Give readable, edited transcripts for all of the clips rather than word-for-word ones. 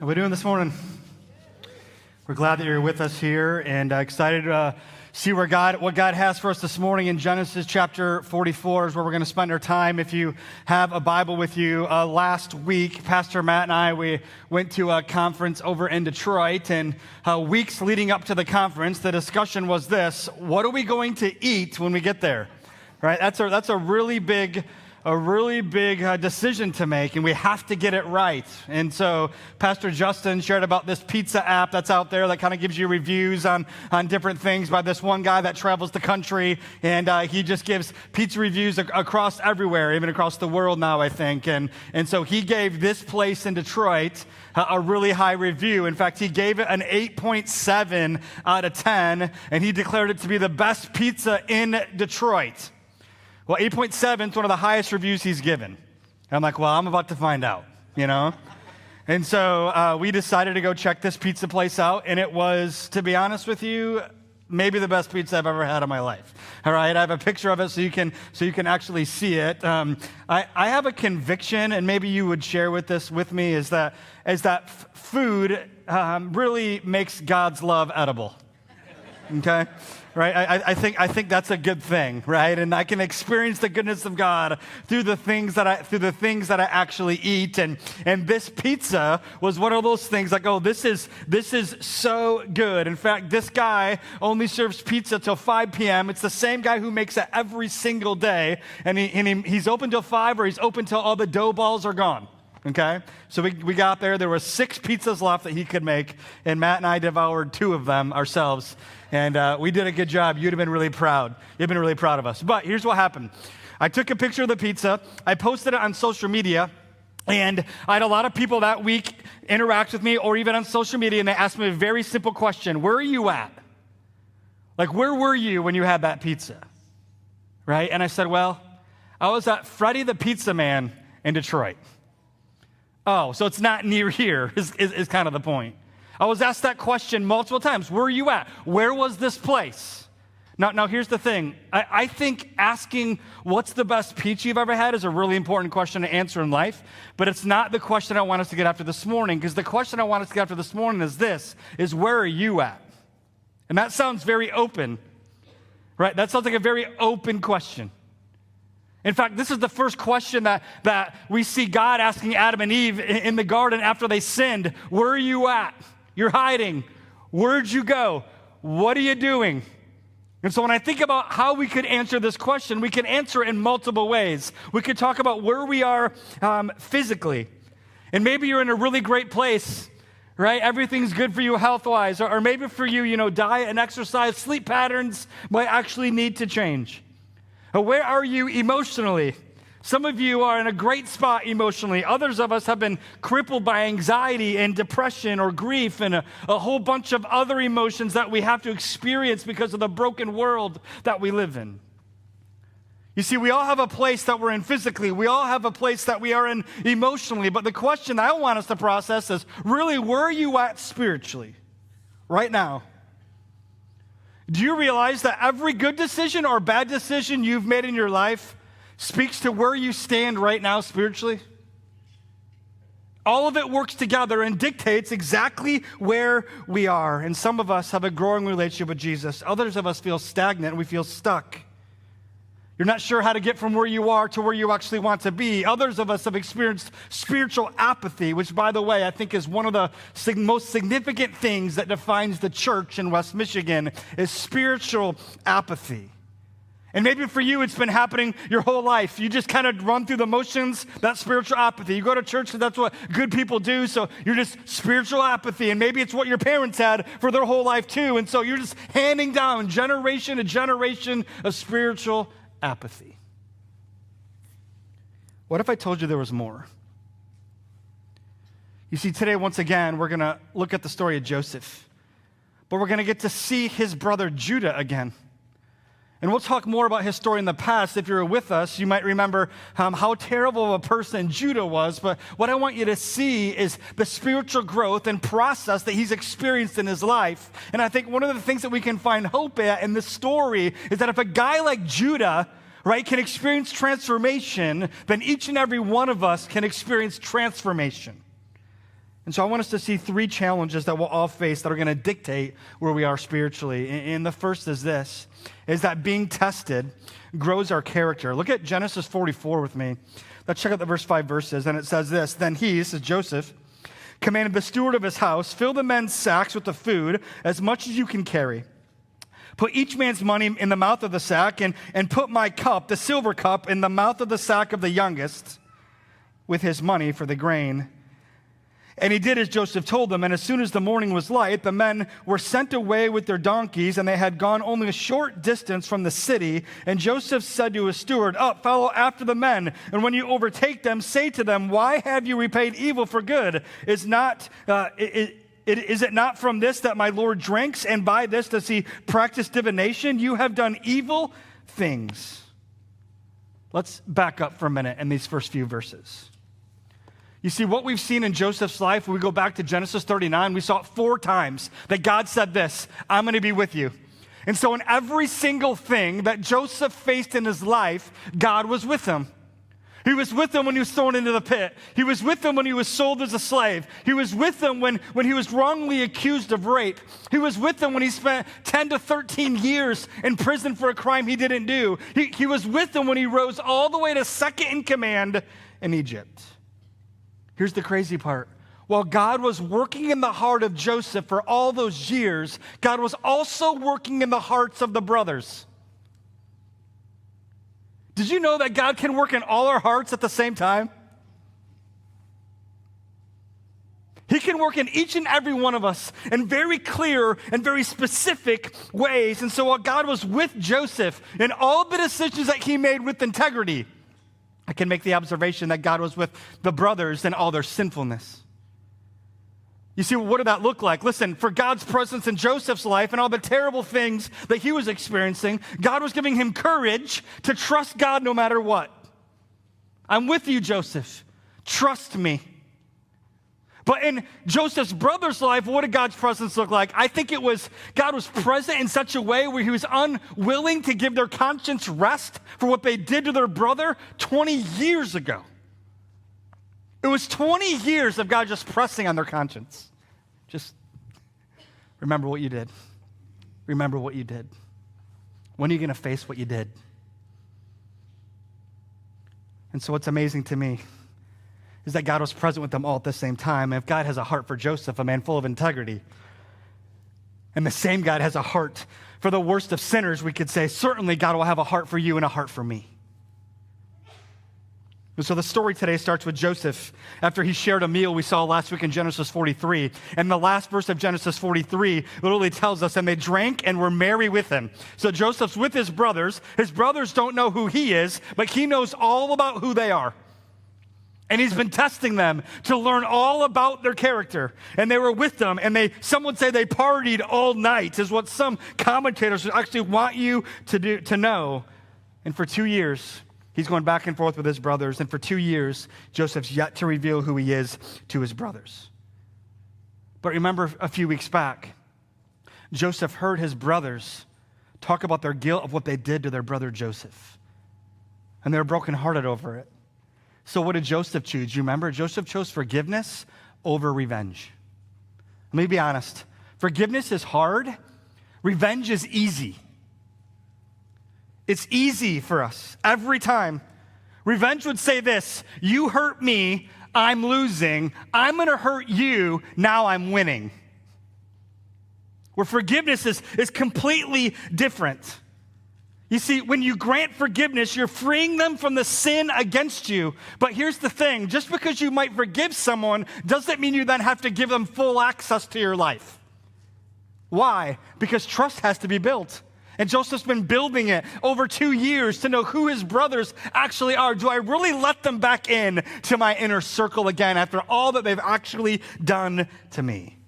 How are we doing this morning? We're glad that you're with us here and excited to see what God has for us this morning in Genesis chapter 44 is where we're going to spend our time. If you have a Bible with you, last week, Pastor Matt and I, we went to a conference over in Detroit, and weeks leading up to the conference, the discussion was this: what are we going to eat when we get there? Right? That's a really big decision to make, and we have to get it right. And so Pastor Justin shared about this pizza app that's out there that kind of gives you reviews on different things by this one guy that travels the country, and he just gives pizza reviews across everywhere, even across the world now, I think. And so he gave this place in Detroit a really high review. In fact, he gave it an 8.7 out of 10, and he declared it to be the best pizza in Detroit. Well, 8.7 is one of the highest reviews he's given. And I'm like, well, I'm about to find out, you know? And so we decided to go check this pizza place out, and it was, to be honest with you, maybe the best pizza I've ever had in my life. All right, I have a picture of it so you can actually see it. I have a conviction, and maybe you would share with me, is that food really makes God's love edible. Okay? Right? I think that's a good thing, right? And I can experience the goodness of God through the things that I actually eat. And this pizza was one of those things like, oh, this is so good. In fact, this guy only serves pizza till 5 p.m. It's the same guy who makes it every single day. And he's open till 5, or he's open till all the dough balls are gone. Okay? So we got there. There were 6 pizzas left that he could make, and Matt and I devoured 2 of them ourselves. And we did a good job. You'd have been really proud. You've been really proud of us. But here's what happened. I took a picture of the pizza. I posted it on social media. And I had a lot of people that week interact with me, or even on social media, and they asked me a very simple question. Where are you at? Like, where were you when you had that pizza? Right? And I said, well, I was at Freddy the Pizza Man in Detroit. Oh, so it's not near here is kind of the point. I was asked that question multiple times. Where are you at? Where was this place? Now here's the thing. I think asking what's the best pizza you've ever had is a really important question to answer in life, but it's not the question I want us to get after this morning, because the question I want us to get after this morning is where are you at? And that sounds very open, right? That sounds like a very open question. In fact, this is the first question that we see God asking Adam and Eve in the garden after they sinned. Where are you at? You're hiding. Where'd you go? What are you doing? And so when I think about how we could answer this question, we can answer it in multiple ways. We could talk about where we are physically. And maybe you're in a really great place, right? Everything's good for you health-wise. Or maybe for you, diet and exercise, sleep patterns might actually need to change. Where are you emotionally? Some of you are in a great spot emotionally. Others of us have been crippled by anxiety and depression or grief and a whole bunch of other emotions that we have to experience because of the broken world that we live in. You see, we all have a place that we're in physically. We all have a place that we are in emotionally. But the question I want us to process is, really, where are you at spiritually right now? Do you realize that every good decision or bad decision you've made in your life speaks to where you stand right now spiritually? All of it works together and dictates exactly where we are. And some of us have a growing relationship with Jesus. Others of us feel stagnant and we feel stuck. You're not sure how to get from where you are to where you actually want to be. Others of us have experienced spiritual apathy, which, by the way, I think is one of the most significant things that defines the church in West Michigan, is spiritual apathy. And maybe for you, it's been happening your whole life. You just kind of run through the motions, that's spiritual apathy. You go to church, that's what good people do, so you're just spiritual apathy. And maybe it's what your parents had for their whole life too. And so you're just handing down generation to generation of spiritual apathy. What if I told you there was more? You see, today, once again, we're going to look at the story of Joseph, but we're going to get to see his brother Judah again. And we'll talk more about his story in the past. If you're with us, you might remember how terrible of a person Judah was. But what I want you to see is the spiritual growth and process that he's experienced in his life. And I think one of the things that we can find hope at in this story is that if a guy like Judah, right, can experience transformation, then each and every one of us can experience transformation. And so I want us to see three challenges that we'll all face that are going to dictate where we are spiritually. And the first is this, is that being tested grows our character. Look at Genesis 44 with me. Let's check out the first 5 verses. And it says this, then he, this is Joseph, commanded the steward of his house, fill the men's sacks with the food as much as you can carry. Put each man's money in the mouth of the sack and put my cup, the silver cup, in the mouth of the sack of the youngest with his money for the grain. And he did as Joseph told them, and as soon as the morning was light, the men were sent away with their donkeys, and they had gone only a short distance from the city. And Joseph said to his steward, up, follow after the men, and when you overtake them, say to them, why have you repaid evil for good? Is it not from this that my Lord drinks, and by this does he practice divination? You have done evil things. Let's back up for a minute in these first few verses. You see, what we've seen in Joseph's life, when we go back to Genesis 39, we saw it 4 times that God said this, I'm going to be with you. And so in every single thing that Joseph faced in his life, God was with him. He was with him when he was thrown into the pit. He was with him when he was sold as a slave. He was with him when he was wrongly accused of rape. He was with him when he spent 10 to 13 years in prison for a crime he didn't do. He was with him when he rose all the way to second in command in Egypt. Here's the crazy part. While God was working in the heart of Joseph for all those years, God was also working in the hearts of the brothers. Did you know that God can work in all our hearts at the same time? He can work in each and every one of us in very clear and very specific ways. And so while God was with Joseph in all the decisions that he made with integrity, I can make the observation that God was with the brothers in all their sinfulness. You see, what did that look like? Listen, for God's presence in Joseph's life and all the terrible things that he was experiencing, God was giving him courage to trust God no matter what. I'm with you, Joseph. Trust me. But in Joseph's brother's life, what did God's presence look like? I think it was God was present in such a way where he was unwilling to give their conscience rest for what they did to their brother 20 years ago. It was 20 years of God just pressing on their conscience. Just remember what you did. Remember what you did. When are you going to face what you did? And so what's amazing to me is that God was present with them all at the same time. And if God has a heart for Joseph, a man full of integrity, and the same God has a heart for the worst of sinners, we could say, certainly God will have a heart for you and a heart for me. And so the story today starts with Joseph after he shared a meal we saw last week in Genesis 43. And the last verse of Genesis 43 literally tells us, and they drank and were merry with him. So Joseph's with his brothers. His brothers don't know who he is, but he knows all about who they are. And he's been testing them to learn all about their character. And they were with them, and some would say they partied all night, is what some commentators actually want you to know. And for 2 years, he's going back and forth with his brothers. And for 2 years, Joseph's yet to reveal who he is to his brothers. But remember a few weeks back, Joseph heard his brothers talk about their guilt of what they did to their brother Joseph. And they were brokenhearted over it. So what did Joseph choose? You remember? Joseph chose forgiveness over revenge. Let me be honest. Forgiveness is hard. Revenge is easy. It's easy for us every time. Revenge would say this, you hurt me, I'm losing. I'm going to hurt you, now I'm winning. Where forgiveness is completely different. You see, when you grant forgiveness, you're freeing them from the sin against you. But here's the thing, just because you might forgive someone doesn't mean you then have to give them full access to your life. Why? Because trust has to be built. And Joseph's been building it over 2 years to know who his brothers actually are. Do I really let them back in to my inner circle again after all that they've actually done to me?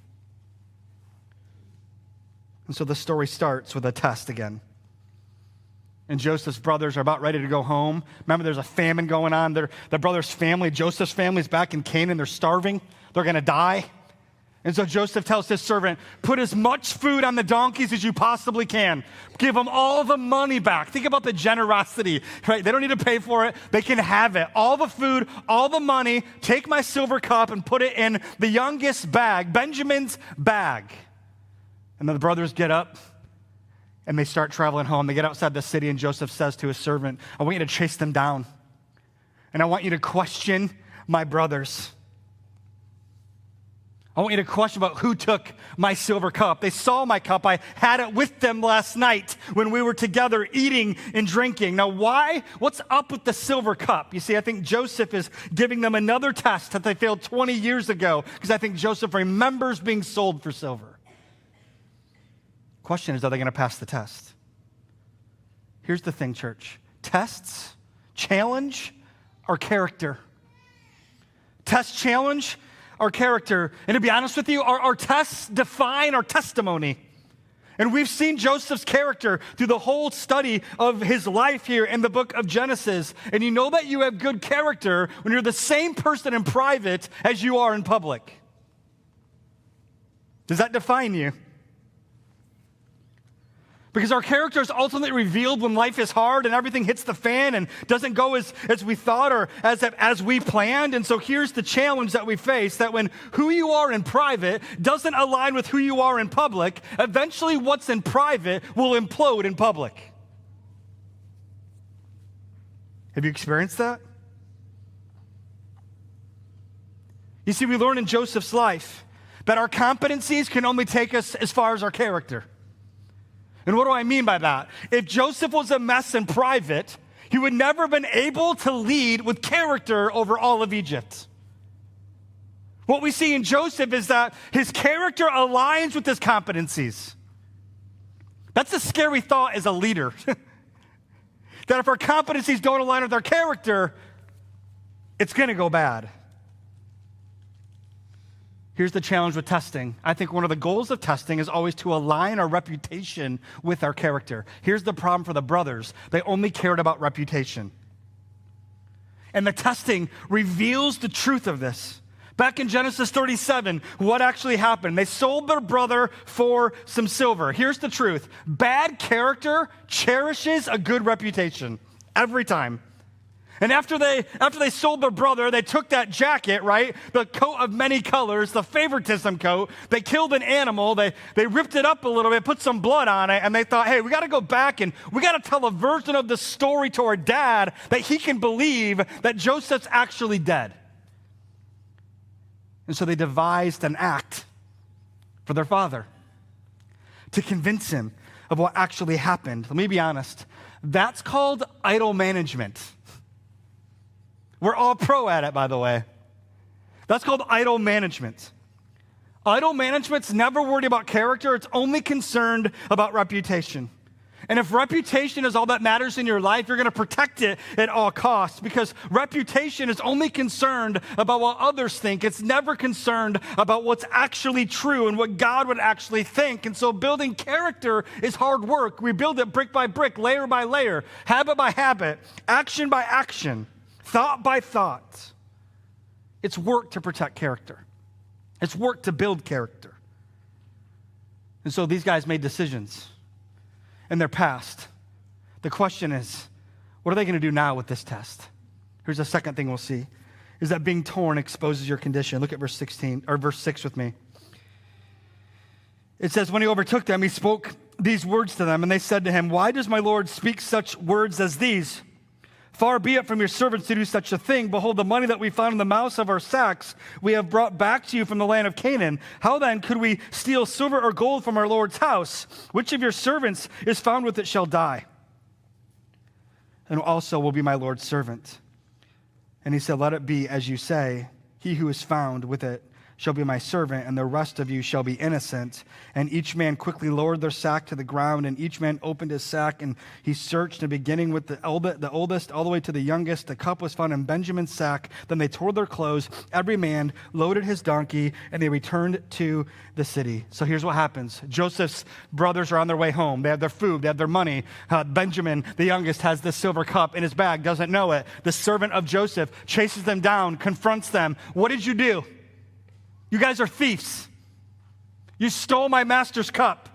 And so the story starts with a test again. And Joseph's brothers are about ready to go home. Remember, there's a famine going on. The brother's family, Joseph's family, is back in Canaan. They're starving. They're going to die. And so Joseph tells his servant, put as much food on the donkeys as you possibly can. Give them all the money back. Think about the generosity, right? They don't need to pay for it. They can have it. All the food, all the money. Take my silver cup and put it in the youngest bag, Benjamin's bag. And then the brothers get up and they start traveling home. They get outside the city and Joseph says to his servant, I want you to chase them down. And I want you to question my brothers. I want you to question about who took my silver cup. They saw my cup. I had it with them last night when we were together eating and drinking. Now, why? What's up with the silver cup? You see, I think Joseph is giving them another test that they failed 20 years ago because I think Joseph remembers being sold for silver. Question is, are they going to pass the test? Here's the thing, church. Tests, challenge our character. Test, challenge our character. And to be honest with you, our tests define our testimony. And we've seen Joseph's character through the whole study of his life here in the book of Genesis. And you know that you have good character when you're the same person in private as you are in public. Does that define you? Because our character is ultimately revealed when life is hard and everything hits the fan and doesn't go as we thought or as we planned. And so here's the challenge that we face, that when who you are in private doesn't align with who you are in public, eventually what's in private will implode in public. Have you experienced that? You see, we learn in Joseph's life that our competencies can only take us as far as our character. And what do I mean by that? If Joseph was a mess in private, he would never have been able to lead with character over all of Egypt. What we see in Joseph is that his character aligns with his competencies. That's a scary thought as a leader. That if our competencies don't align with our character, it's going to go bad. Here's the challenge with testing. I think one of the goals of testing is always to align our reputation with our character. Here's the problem for the brothers. They only cared about reputation. And the testing reveals the truth of this. Back in Genesis 37, what actually happened? They sold their brother for some silver. Here's the truth. Bad character cherishes a good reputation every time. And after they sold their brother, they took that jacket, right? The coat of many colors, the favoritism coat. They killed an animal. They ripped it up a little bit, put some blood on it, and they thought, hey, we got to go back and we got to tell a version of the story to our dad that he can believe that Joseph's actually dead. And so they devised an act for their father to convince him of what actually happened. Let me be honest. That's called idol management. We're all pro at it, by the way. That's called idol management. Idol management's never worried about character. It's only concerned about reputation. And if reputation is all that matters in your life, you're going to protect it at all costs, because reputation is only concerned about what others think. It's never concerned about what's actually true and what God would actually think. And so building character is hard work. We build it brick by brick, layer by layer, habit by habit, action by action, thought by thought. It's work to protect character. It's work to build character. And so these guys made decisions in their past. The question is, what are they going to do now with this test? Here's the second thing we'll see, is that being torn exposes your condition. Look at verse 6 with me. It says, when he overtook them, he spoke these words to them, and they said to him, why does my Lord speak such words as these? Far be it from your servants to do such a thing. Behold, the money that we found in the mouths of our sacks we have brought back to you from the land of Canaan. How then could we steal silver or gold from our Lord's house? Which of your servants is found with it shall die, and also will be my Lord's servant. And he said, let it be as you say. He who is found with it shall be my servant, and the rest of you shall be innocent. And each man quickly lowered their sack to the ground, and each man opened his sack, and he searched, and beginning with the oldest all the way to the youngest, the cup was found in Benjamin's sack. Then they tore their clothes, every man loaded his donkey, and they returned to the city. So here's what happens. Joseph's brothers are on their way home. They have their food, they have their money. Benjamin, the youngest, has this silver cup in his bag, doesn't know it. The servant of Joseph chases them down, confronts them. What did you do? You guys are thieves. You stole my master's cup.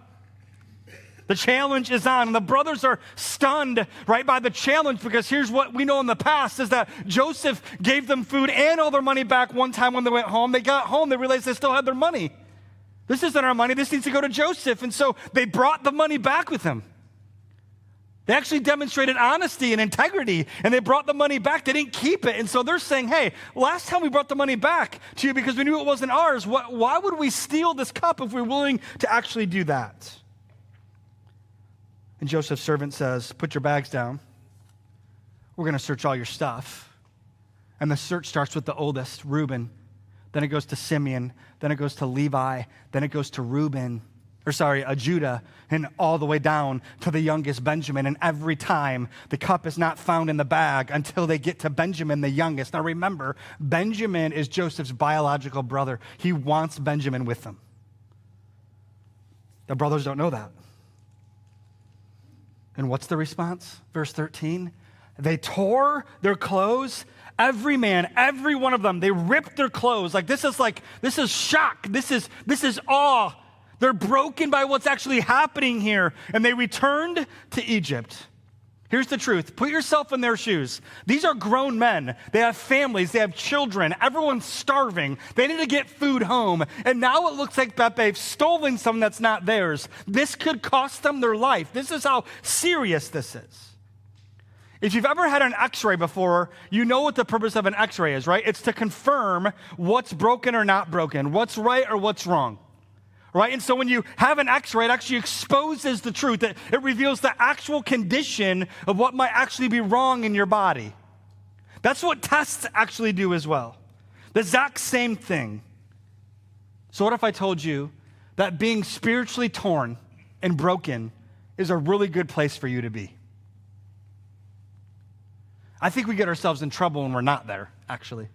The challenge is on, and the brothers are stunned, right, by the challenge, because here's what we know in the past is that Joseph gave them food and all their money back one time when they went home. They got home, they realized they still had their money. This isn't our money, this needs to go to Joseph. And so they brought the money back with them. They actually demonstrated honesty and integrity, and they brought the money back. They didn't keep it. And so they're saying, hey, last time we brought the money back to you because we knew it wasn't ours, why would we steal this cup if we're willing to actually do that? And Joseph's servant says, put your bags down. We're going to search all your stuff. And the search starts with the oldest, Reuben. Then it goes to Simeon. Then it goes to Levi. Then it goes to Judah, and all the way down to the youngest, Benjamin. And every time the cup is not found in the bag until they get to Benjamin, the youngest. Now remember, Benjamin is Joseph's biological brother. He wants Benjamin with them. The brothers don't know that. And what's the response? Verse 13, they tore their clothes. Every man, every one of them, they ripped their clothes. This is shock. This is awe. They're broken by what's actually happening here. And they returned to Egypt. Here's the truth. Put yourself in their shoes. These are grown men. They have families. They have children. Everyone's starving. They need to get food home. And now it looks like that they've stolen something that's not theirs. This could cost them their life. This is how serious this is. If you've ever had an x-ray before, you know what the purpose of an x-ray is, right? It's to confirm what's broken or not broken, what's right or what's wrong. Right? And so when you have an x-ray, it actually exposes the truth. It reveals the actual condition of what might actually be wrong in your body. That's what tests actually do as well. The exact same thing. So what if I told you that being spiritually torn and broken is a really good place for you to be? I think we get ourselves in trouble when we're not there, actually.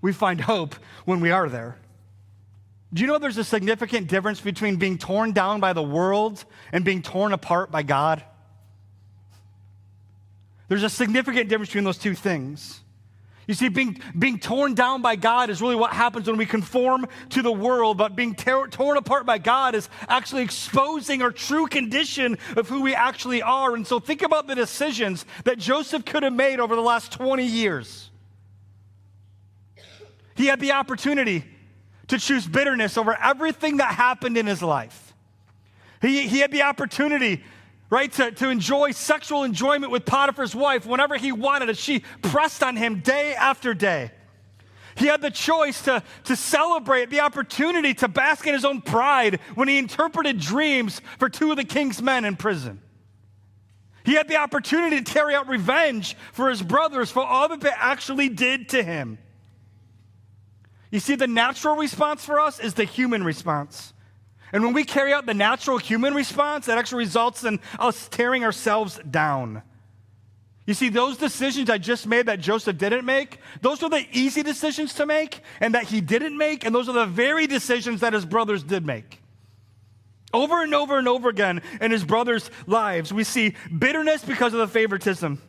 We find hope when we are there. Do you know there's a significant difference between being torn down by the world and being torn apart by God? There's a significant difference between those two things. You see, being torn down by God is really what happens when we conform to the world, but being torn apart by God is actually exposing our true condition of who we actually are. And so think about the decisions that Joseph could have made over the last 20 years. He had the opportunity to choose bitterness over everything that happened in his life. He had the opportunity, right, to enjoy sexual enjoyment with Potiphar's wife whenever he wanted as she pressed on him day after day. He had the choice to celebrate the opportunity to bask in his own pride when he interpreted dreams for two of the king's men in prison. He had the opportunity to carry out revenge for his brothers for all that they actually did to him. You see, the natural response for us is the human response. And when we carry out the natural human response, that actually results in us tearing ourselves down. You see, those decisions I just made that Joseph didn't make, those were the easy decisions to make and that he didn't make, and those are the very decisions that his brothers did make. Over and over and over again in his brothers' lives, we see bitterness because of the favoritism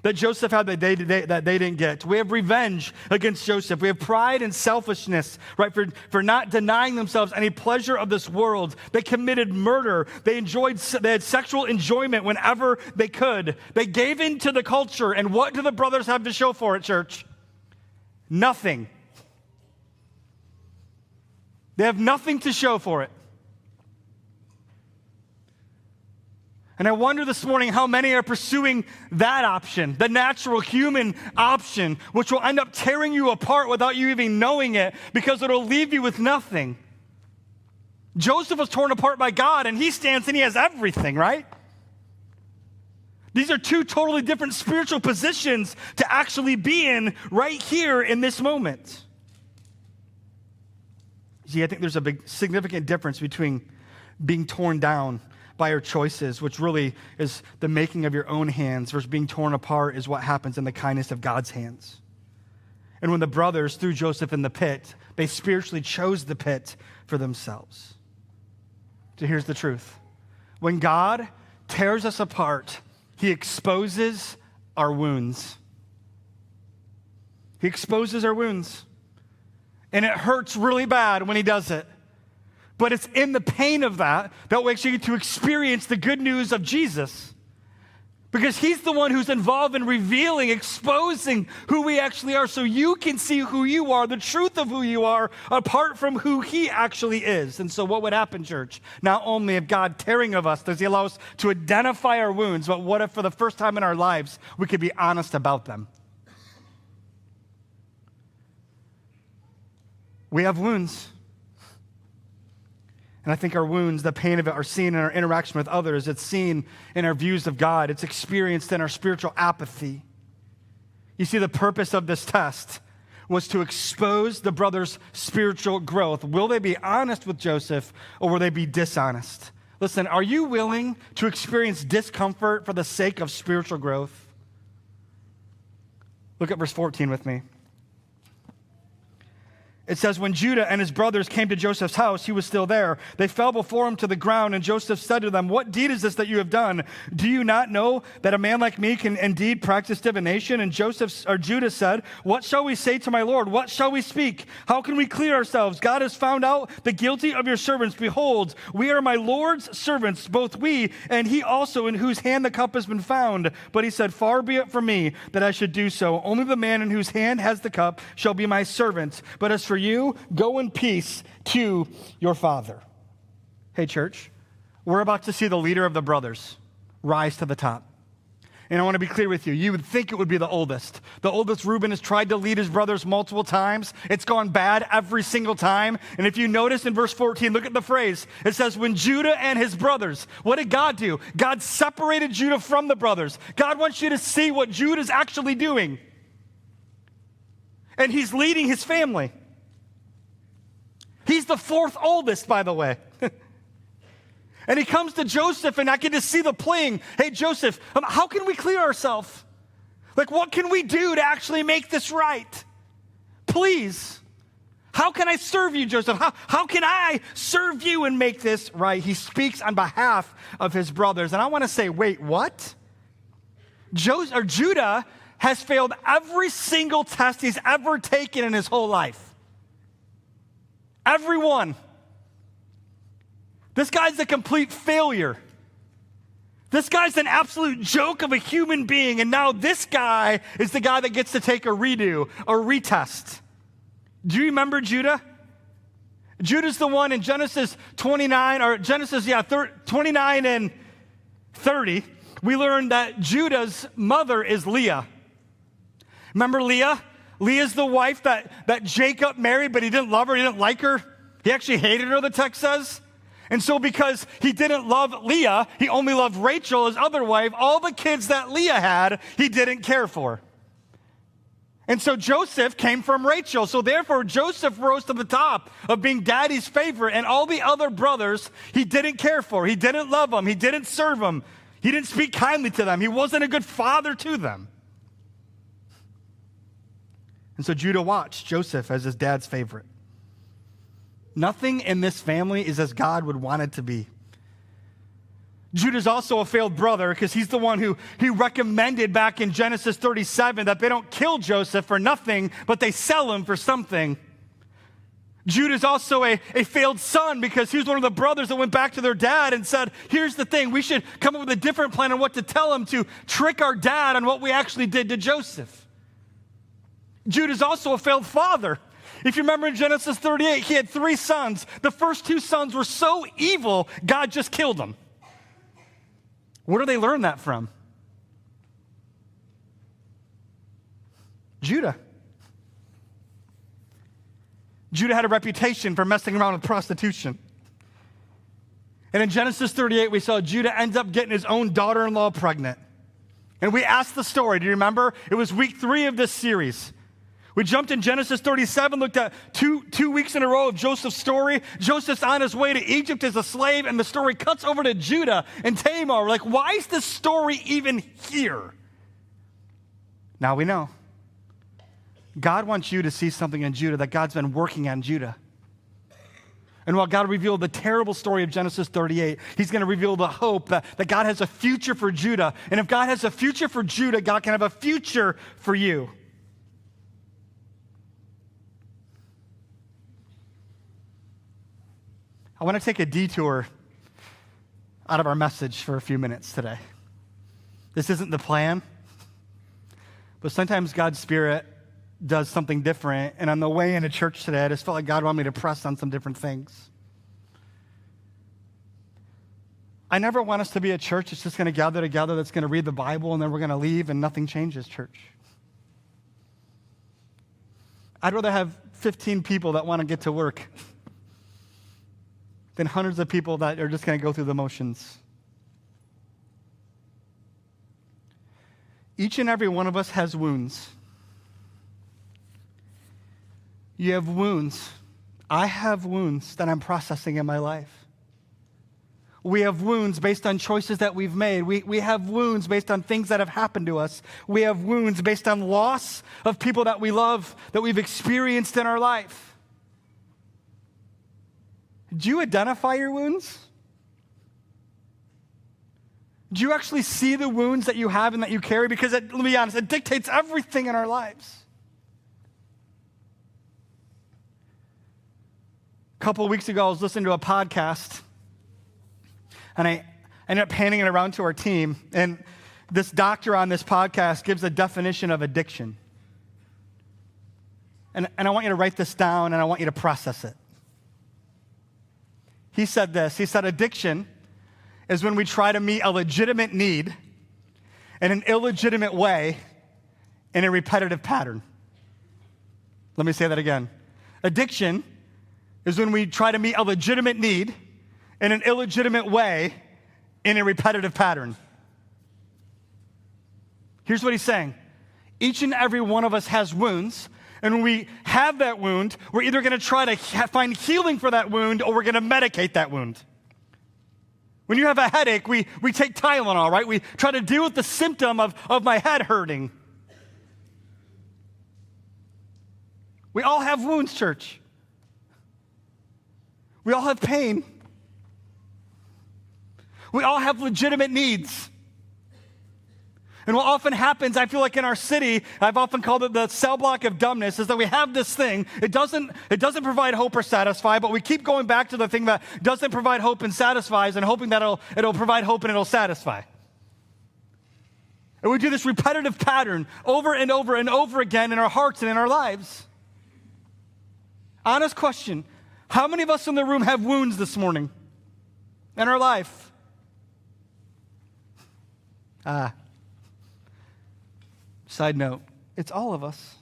that Joseph had that they didn't get. We have revenge against Joseph. We have pride and selfishness, right, for not denying themselves any pleasure of this world. They committed murder. They had sexual enjoyment whenever they could. They gave in to the culture. And what do the brothers have to show for it, church? Nothing. They have nothing to show for it. And I wonder this morning how many are pursuing that option, the natural human option, which will end up tearing you apart without you even knowing it because it'll leave you with nothing. Joseph was torn apart by God, and he stands and he has everything, right? These are two totally different spiritual positions to actually be in right here in this moment. See, I think there's a big, significant difference between being torn down by our choices, which really is the making of your own hands, versus being torn apart is what happens in the kindness of God's hands. And when the brothers threw Joseph in the pit, they spiritually chose the pit for themselves. So here's the truth. When God tears us apart, he exposes our wounds. He exposes our wounds. And it hurts really bad when he does it. But it's in the pain of that we actually get to experience the good news of Jesus. Because he's the one who's involved in revealing, exposing who we actually are, so you can see who you are, the truth of who you are, apart from who he actually is. And so what would happen, church? Not only of God tearing of us, does he allow us to identify our wounds, but what if for the first time in our lives, we could be honest about them? We have wounds. And I think our wounds, the pain of it, are seen in our interaction with others. It's seen in our views of God. It's experienced in our spiritual apathy. You see, the purpose of this test was to expose the brothers' spiritual growth. Will they be honest with Joseph, or will they be dishonest? Listen, are you willing to experience discomfort for the sake of spiritual growth? Look at verse 14 with me. It says, when Judah and his brothers came to Joseph's house, he was still there. They fell before him to the ground, and Joseph said to them, what deed is this that you have done? Do you not know that a man like me can indeed practice divination? And Judah said, what shall we say to my Lord? What shall we speak? How can we clear ourselves? God has found out the guilty of your servants. Behold, we are my Lord's servants, both we and he also, in whose hand the cup has been found. But he said, far be it from me that I should do so. Only the man in whose hand has the cup shall be my servant. But as for you, go in peace to your father. Hey, church, we're about to see the leader of the brothers rise to the top. And I want to be clear with you. You would think it would be the oldest. The oldest, Reuben, has tried to lead his brothers multiple times. It's gone bad every single time. And if you notice in verse 14, look at the phrase. It says, when Judah and his brothers, what did God do? God separated Judah from the brothers. God wants you to see what Judah's actually doing. And he's leading his family. He's the fourth oldest, by the way. And he comes to Joseph, and I get to see the playing. Hey, Joseph, how can we clear ourselves? Like, what can we do to actually make this right? Please. How can I serve you, Joseph? How can I serve you and make this right? He speaks on behalf of his brothers. And I want to say, wait, what? Judah has failed every single test he's ever taken in his whole life. Everyone. This guy's a complete failure. This guy's an absolute joke of a human being, and now this guy is the guy that gets to take a redo, a retest. Do you remember Judah? Judah's the one in Genesis 29, or 29 and 30. We learned that Judah's mother is Leah. Remember Leah? Leah's the wife that Jacob married, but he didn't love her, he didn't like her. He actually hated her, the text says. And so because he didn't love Leah, he only loved Rachel, his other wife, all the kids that Leah had, he didn't care for. And so Joseph came from Rachel. So therefore, Joseph rose to the top of being daddy's favorite, and all the other brothers he didn't care for. He didn't love them. He didn't serve them. He didn't speak kindly to them. He wasn't a good father to them. And so Judah watched Joseph as his dad's favorite. Nothing in this family is as God would want it to be. Judah's also a failed brother because he's the one who recommended back in Genesis 37 that they don't kill Joseph for nothing, but they sell him for something. Judah's also a failed son because he was one of the brothers that went back to their dad and said, here's the thing, we should come up with a different plan on what to tell him to trick our dad on what we actually did to Joseph. Judah's also a failed father. If you remember in Genesis 38, he had 3 sons. The first 2 sons were so evil, God just killed them. Where do they learn that from? Judah. Judah had a reputation for messing around with prostitution. And in Genesis 38, we saw Judah ends up getting his own daughter-in-law pregnant. And we asked the story. Do you remember? It was week 3 of this series. We jumped in Genesis 37, looked at two weeks in a row of Joseph's story. Joseph's on his way to Egypt as a slave, and the story cuts over to Judah and Tamar. We're like, why is this story even here? Now we know. God wants you to see something in Judah that God's been working on Judah. And while God revealed the terrible story of Genesis 38, he's going to reveal the hope that God has a future for Judah. And if God has a future for Judah, God can have a future for you. I want to take a detour out of our message for a few minutes today. This isn't the plan, but sometimes God's Spirit does something different. And on the way into church today, I just felt like God wanted me to press on some different things. I never want us to be a church that's just going to gather together, that's going to read the Bible, and then we're going to leave and nothing changes, church. I'd rather have 15 people that want to get to work than hundreds of people that are just going to go through the motions. Each and every one of us has wounds. You have wounds. I have wounds that I'm processing in my life. We have wounds based on choices that we've made. We have wounds based on things that have happened to us. We have wounds based on loss of people that we love, that we've experienced in our life. Do you identify your wounds? Do you actually see the wounds that you have and that you carry? Because let me be honest, it dictates everything in our lives. A couple of weeks ago, I was listening to a podcast, and I ended up handing it around to our team. And this doctor on this podcast gives a definition of addiction. And I want you to write this down, and I want you to process it. He said this. He said, addiction is when we try to meet a legitimate need in an illegitimate way in a repetitive pattern. Let me say that again. Addiction is when we try to meet a legitimate need in an illegitimate way in a repetitive pattern. Here's what he's saying. Each and every one of us has wounds, and when we have that wound, we're either going to try to find healing for that wound or we're going to medicate that wound. When you have a headache, we take Tylenol, right? We try to deal with the symptom of my head hurting. We all have wounds, church. We all have pain. We all have legitimate needs. And what often happens, I feel like in our city, I've often called it the cell block of dumbness, is that we have this thing. It doesn't provide hope or satisfy, but we keep going back to the thing that doesn't provide hope and satisfies and hoping that it'll provide hope and it'll satisfy. And we do this repetitive pattern over and over and over again in our hearts and in our lives. Honest question. How many of us in the room have wounds this morning in our life? Side note, it's all of us.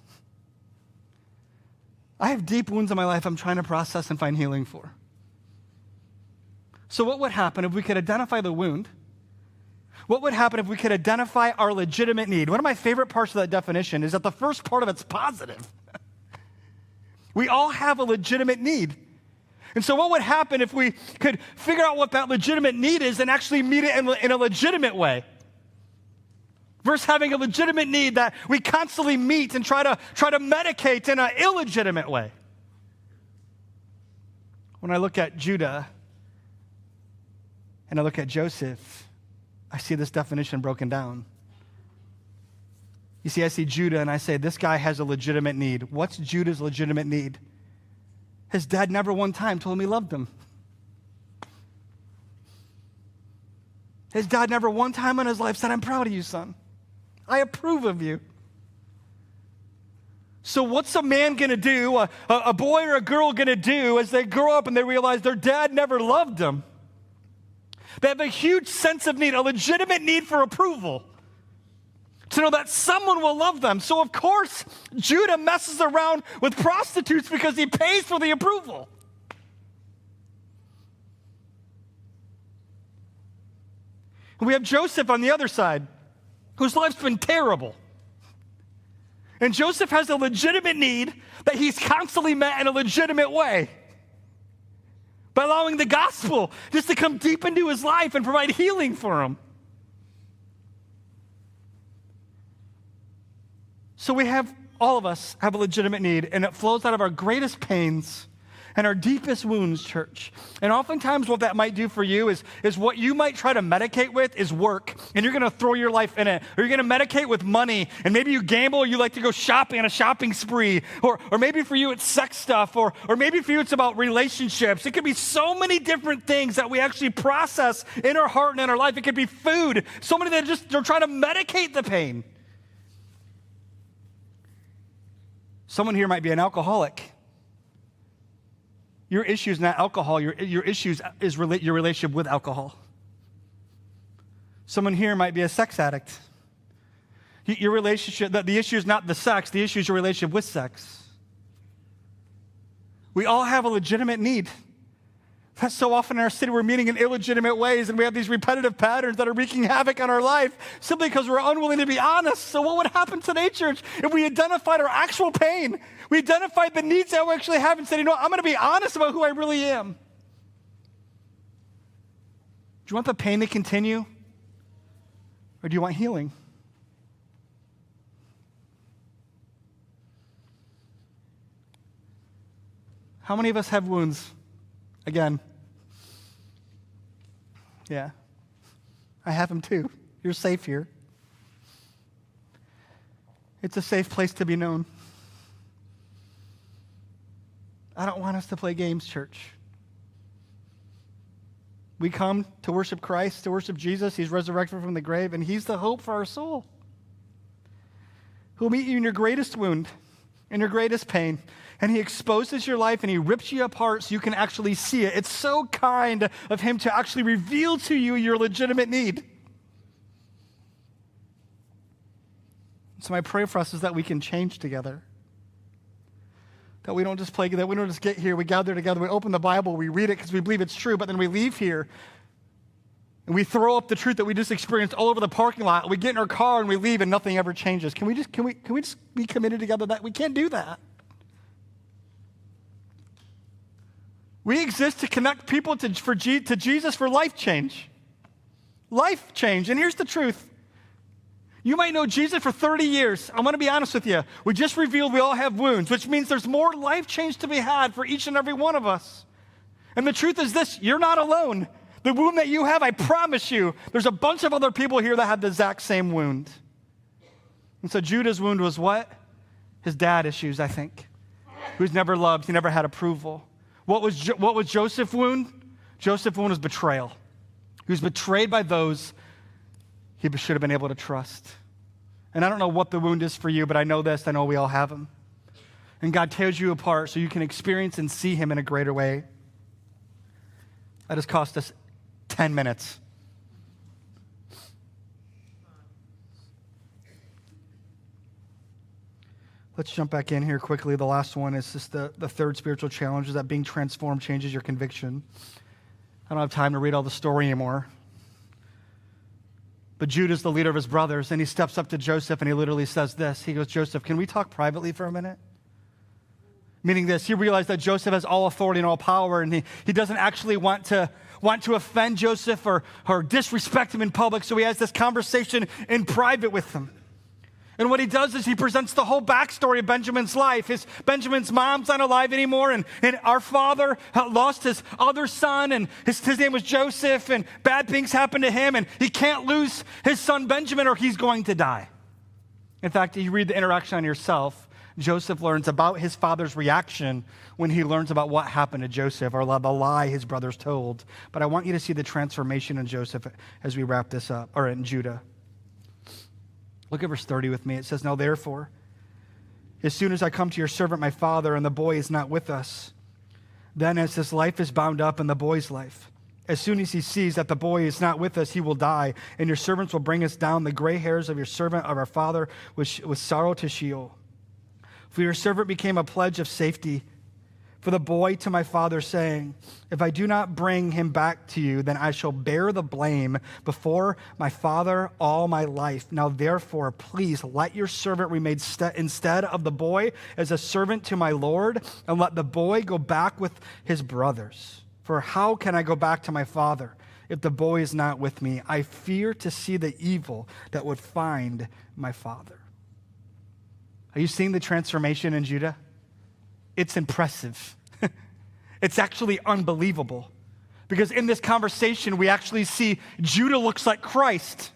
I have deep wounds in my life I'm trying to process and find healing for. So what would happen if we could identify the wound? What would happen if we could identify our legitimate need? One of my favorite parts of that definition is that the first part of it's positive. We all have a legitimate need. And so what would happen if we could figure out what that legitimate need is and actually meet it in a legitimate way? Versus having a legitimate need that we constantly meet and try to medicate in an illegitimate way. When I look at Judah and I look at Joseph, I see this definition broken down. You see, I see Judah and I say, this guy has a legitimate need. What's Judah's legitimate need? His dad never one time told him he loved him. His dad never one time in his life said, I'm proud of you, son. I approve of you. So what's a man going to do, a boy or a girl going to do as they grow up and they realize their dad never loved them? They have a huge sense of need, a legitimate need for approval, to know that someone will love them. So of course, Judah messes around with prostitutes because he pays for the approval. And we have Joseph on the other side, whose life's been terrible. And Joseph has a legitimate need that he's constantly met in a legitimate way by allowing the gospel just to come deep into his life and provide healing for him. So all of us have a legitimate need, and it flows out of our greatest pains and our deepest wounds, church. And oftentimes what that might do for you is what you might try to medicate with is work, and you're going to throw your life in it. Or you're going to medicate with money, and maybe you gamble, or you like to go shopping on a shopping spree. Or maybe for you it's sex stuff, or maybe for you it's about relationships. It could be so many different things that we actually process in our heart and in our life. It could be food. So many that they're trying to medicate the pain. Someone here might be an alcoholic. Your issue is not alcohol. Your issue is your relationship with alcohol. Someone here might be a sex addict. Your relationship, the issue is not the sex. The issue is your relationship with sex. We all have a legitimate need. That's so often in our city we're meeting in illegitimate ways, and we have these repetitive patterns that are wreaking havoc on our life simply because we're unwilling to be honest. So what would happen today, church, if we identified our actual pain? We identified the needs that we actually have and said, you know what, I'm going to be honest about who I really am. Do you want the pain to continue? Or do you want healing? How many of us have wounds? Again. Yeah. I have them too. You're safe here. It's a safe place to be known. I don't want us to play games, church. We come to worship Christ, to worship Jesus. He's resurrected from the grave, and he's the hope for our soul. Who'll meet you in your greatest wound, in your greatest pain, and he exposes your life and he rips you apart so you can actually see it. It's so kind of him to actually reveal to you your legitimate need. So my prayer for us is that we can change together. That we don't just play, that we don't just get here, we gather together, we open the Bible, we read it because we believe it's true, but then we leave here and we throw up the truth that we just experienced all over the parking lot. We get in our car and we leave and nothing ever changes. Can we just be committed together that we can't do that? We exist to connect people to Jesus for life change. Life change. And here's the truth. You might know Jesus for 30 years. I want to be honest with you. We just revealed we all have wounds, which means there's more life change to be had for each and every one of us. And the truth is this, you're not alone. The wound that you have, I promise you, there's a bunch of other people here that have the exact same wound. And so Judah's wound was what? His dad issues, I think. He was never loved. He never had approval. What was Joseph's wound? Joseph's wound was betrayal. He was betrayed by those he should have been able to trust. And I don't know what the wound is for you, but I know this. I know we all have them. And God tears you apart so you can experience and see him in a greater way. That has cost us 10 minutes. Let's jump back in here quickly. The last one is just the third spiritual challenge, is that being transformed changes your conviction. I don't have time to read all the story anymore. But Judah's the leader of his brothers, and he steps up to Joseph, and he literally says this. He goes, Joseph, can we talk privately for a minute? Meaning this, he realized that Joseph has all authority and all power, and he doesn't actually want to offend Joseph or disrespect him in public, so he has this conversation in private with him. And what he does is he presents the whole backstory of Benjamin's life. Benjamin's mom's not alive anymore, and our father lost his other son, and his name was Joseph, and bad things happened to him, and he can't lose his son Benjamin or he's going to die. In fact, you read the interaction on yourself. Joseph learns about his father's reaction when he learns about what happened to Joseph, or the lie his brothers told. But I want you to see the transformation in Joseph as we wrap this up, or in Judah. Look at verse 30 with me. It says, now therefore, as soon as I come to your servant, my father, and the boy is not with us, then as his life is bound up in the boy's life, as soon as he sees that the boy is not with us, he will die, and your servants will bring us down the gray hairs of your servant, of our father, with sorrow to Sheol. For your servant became a pledge of safety for the boy to my father, saying, if I do not bring him back to you, then I shall bear the blame before my father all my life. Now therefore, please let your servant remain instead of the boy as a servant to my Lord, and let the boy go back with his brothers. For how can I go back to my father if the boy is not with me? I fear to see the evil that would find my father. Are you seeing the transformation in Judah? It's impressive. It's actually unbelievable. Because in this conversation, we actually see Judah looks like Christ.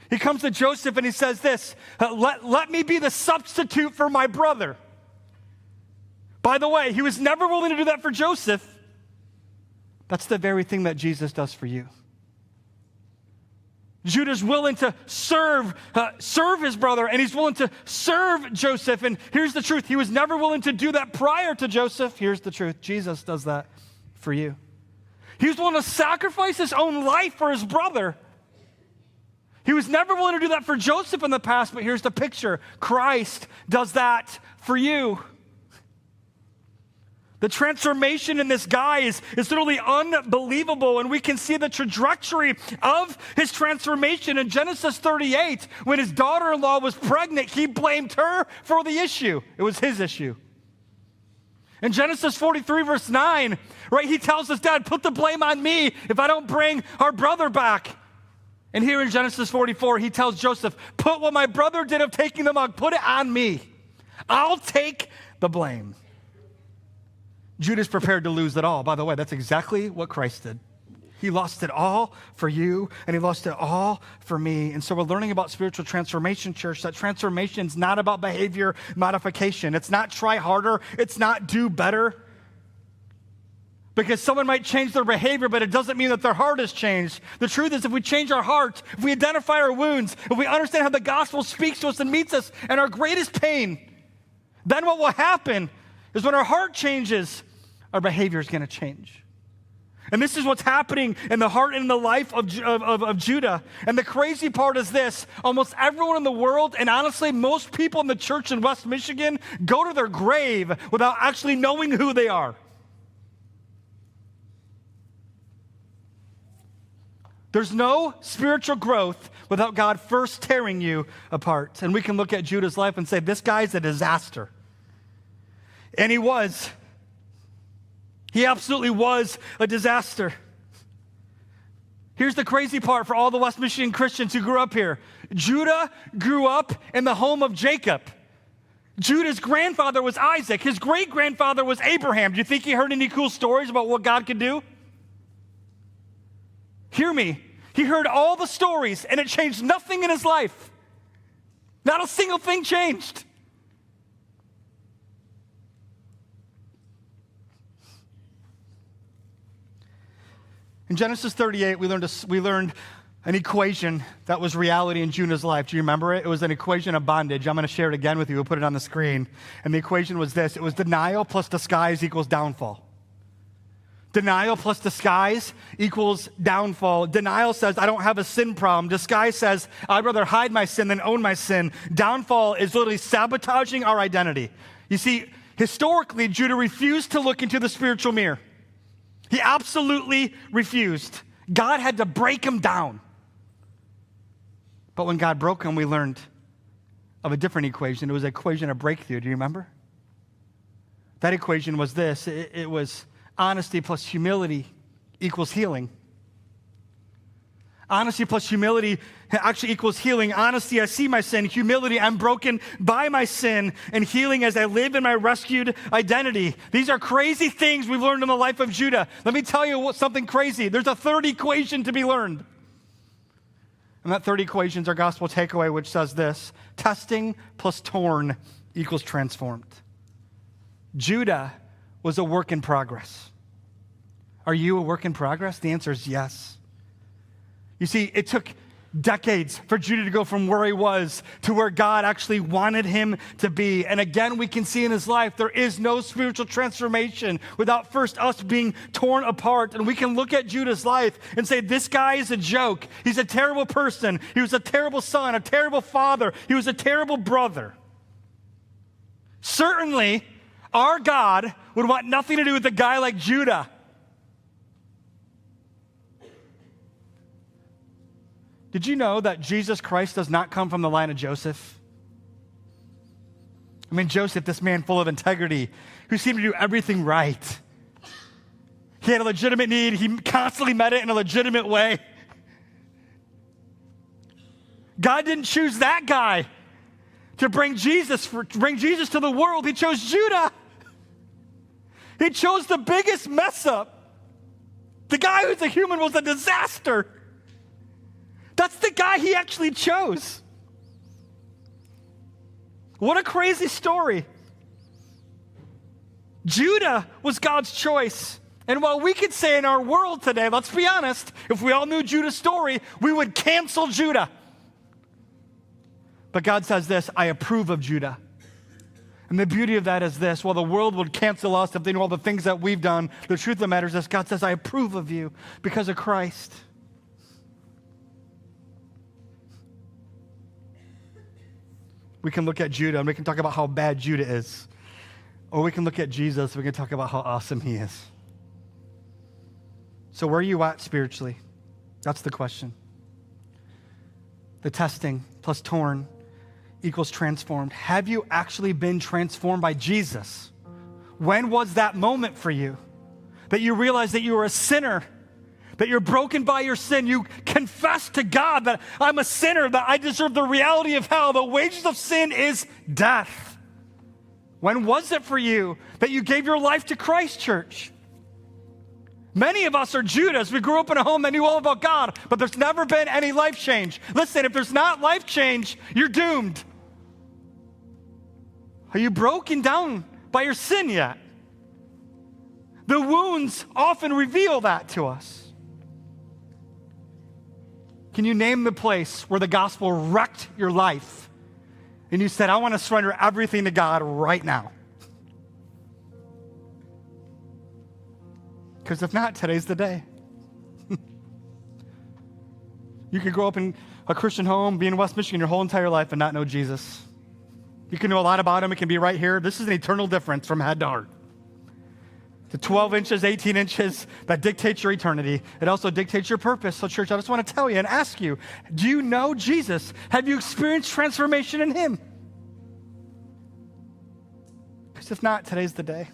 He comes to Joseph and he says this, let me be the substitute for my brother. By the way, he was never willing to do that for Joseph. That's the very thing that Jesus does for you. Judah's willing to serve his brother, and he's willing to serve Joseph. And here's the truth. He was never willing to do that prior to Joseph. Here's the truth. Jesus does that for you. He was willing to sacrifice his own life for his brother. He was never willing to do that for Joseph in the past, but here's the picture. Christ does that for you. The transformation in this guy is literally unbelievable, and we can see the trajectory of his transformation in Genesis 38. When his daughter-in-law was pregnant, he blamed her for the issue. It was his issue. In Genesis 43, verse 9, right, he tells his dad, put the blame on me if I don't bring our brother back. And here in Genesis 44, he tells Joseph, put what my brother did of taking the mug, put it on me. I'll take the blame. Judah's prepared to lose it all. By the way, that's exactly what Christ did. He lost it all for you, and he lost it all for me. And so we're learning about spiritual transformation, church, that transformation is not about behavior modification. It's not try harder. It's not do better. Because someone might change their behavior, but it doesn't mean that their heart has changed. The truth is, if we change our heart, if we identify our wounds, if we understand how the gospel speaks to us and meets us in our greatest pain, then what will happen is when our heart changes, our behavior is going to change. And this is what's happening in the heart and in the life of Judah. And the crazy part is this. Almost everyone in the world, and honestly, most people in the church in West Michigan, go to their grave without actually knowing who they are. There's no spiritual growth without God first tearing you apart. And we can look at Judah's life and say, this guy's a disaster. And he was. He absolutely was a disaster. Here's the crazy part for all the West Michigan Christians who grew up here. Judah grew up in the home of Jacob. Judah's grandfather was Isaac. His great-grandfather was Abraham. Do you think he heard any cool stories about what God could do? Hear me. He heard all the stories, and it changed nothing in his life. Not a single thing changed. In Genesis 38, we learned an equation that was reality in Judah's life. Do you remember it? It was an equation of bondage. I'm going to share it again with you. We'll put it on the screen. And the equation was this. It was denial plus disguise equals downfall. Denial plus disguise equals downfall. Denial says, I don't have a sin problem. Disguise says, I'd rather hide my sin than own my sin. Downfall is literally sabotaging our identity. You see, historically, Judah refused to look into the spiritual mirror. He absolutely refused. God had to break him down. But when God broke him, we learned of a different equation. It was an equation of breakthrough. Do you remember? That equation was this. It was honesty plus humility equals healing. Honesty plus humility actually equals healing. Honesty, I see my sin. Humility, I'm broken by my sin. And healing as I live in my rescued identity. These are crazy things we've learned in the life of Judah. Let me tell you something crazy. There's a third equation to be learned. And that third equation is our gospel takeaway, which says this. Testing plus torn equals transformed. Judah was a work in progress. Are you a work in progress? The answer is yes. You see, it took decades for Judah to go from where he was to where God actually wanted him to be. And again, we can see in his life, there is no spiritual transformation without first us being torn apart. And we can look at Judah's life and say, this guy is a joke. He's a terrible person. He was a terrible son, a terrible father. He was a terrible brother. Certainly, our God would want nothing to do with a guy like Judah. Did you know that Jesus Christ does not come from the line of Joseph? I mean, Joseph, this man full of integrity, who seemed to do everything right. He had a legitimate need. He constantly met it in a legitimate way. God didn't choose that guy to bring Jesus to the world. He chose Judah. He chose the biggest mess up. The guy who's a human was a disaster. That's the guy he actually chose. What a crazy story. Judah was God's choice. And while we could say in our world today, let's be honest, if we all knew Judah's story, we would cancel Judah. But God says this, I approve of Judah. And the beauty of that is this, while the world would cancel us if they know all the things that we've done, the truth of the matter is this, God says, I approve of you because of Christ. We can look at Judah and we can talk about how bad Judah is. Or we can look at Jesus and we can talk about how awesome he is. So where are you at spiritually? That's the question. The testing plus torn equals transformed. Have you actually been transformed by Jesus? When was that moment for you? That you realized that you were a sinner, that you're broken by your sin. You confess to God that I'm a sinner, that I deserve the reality of hell. The wages of sin is death. When was it for you that you gave your life to Christ, church? Many of us are Judas. We grew up in a home that knew all about God, but there's never been any life change. Listen, if there's not life change, you're doomed. Are you broken down by your sin yet? The wounds often reveal that to us. Can you name the place where the gospel wrecked your life and you said, I want to surrender everything to God right now? Because if not, today's the day. You could grow up in a Christian home, be in West Michigan your whole entire life and not know Jesus. You can know a lot about him. It can be right here. This is an eternal difference from head to heart. The 12 inches, 18 inches, that dictates your eternity. It also dictates your purpose. So church, I just want to tell you and ask you, do you know Jesus? Have you experienced transformation in him? Because if not, today's the day.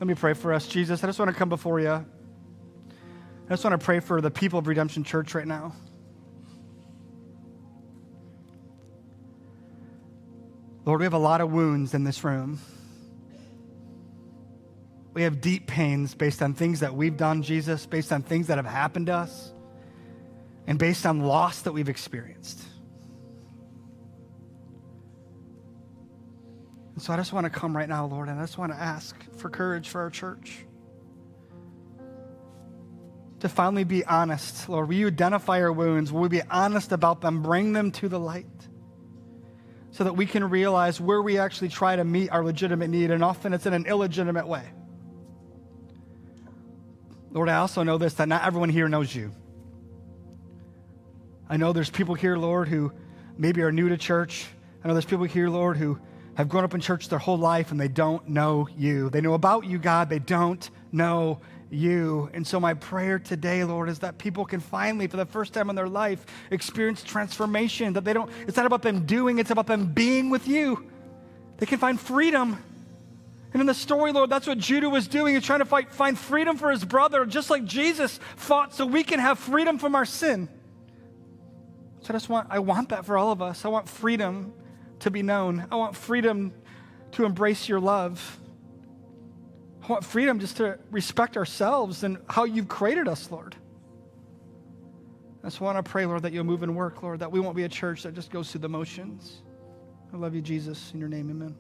Let me pray for us. Jesus, I just want to come before you. I just want to pray for the people of Redemption Church right now. Lord, we have a lot of wounds in this room. We have deep pains based on things that we've done, Jesus, based on things that have happened to us, and based on loss that we've experienced. And so I just want to come right now, Lord, and I just want to ask for courage for our church. To finally be honest, Lord, will you identify our wounds? Will we be honest about them? Bring them to the light so that we can realize where we actually try to meet our legitimate need, and often it's in an illegitimate way. Lord, I also know this, that not everyone here knows you. I know there's people here, Lord, who maybe are new to church. I know there's people here, Lord, who have grown up in church their whole life and they don't know you. They know about you, God. They don't know you. And so my prayer today, Lord, is that people can finally, for the first time in their life, experience transformation. That it's not about them doing, it's about them being with you. They can find freedom. And in the story, Lord, that's what Judah was doing. He's trying to find freedom for his brother, just like Jesus fought so we can have freedom from our sin. So I want that for all of us. I want freedom to be known. I want freedom to embrace your love. I want freedom just to respect ourselves and how you've created us, Lord. I just want to pray, Lord, that you'll move and work, Lord, that we won't be a church that just goes through the motions. I love you, Jesus. In your name, amen.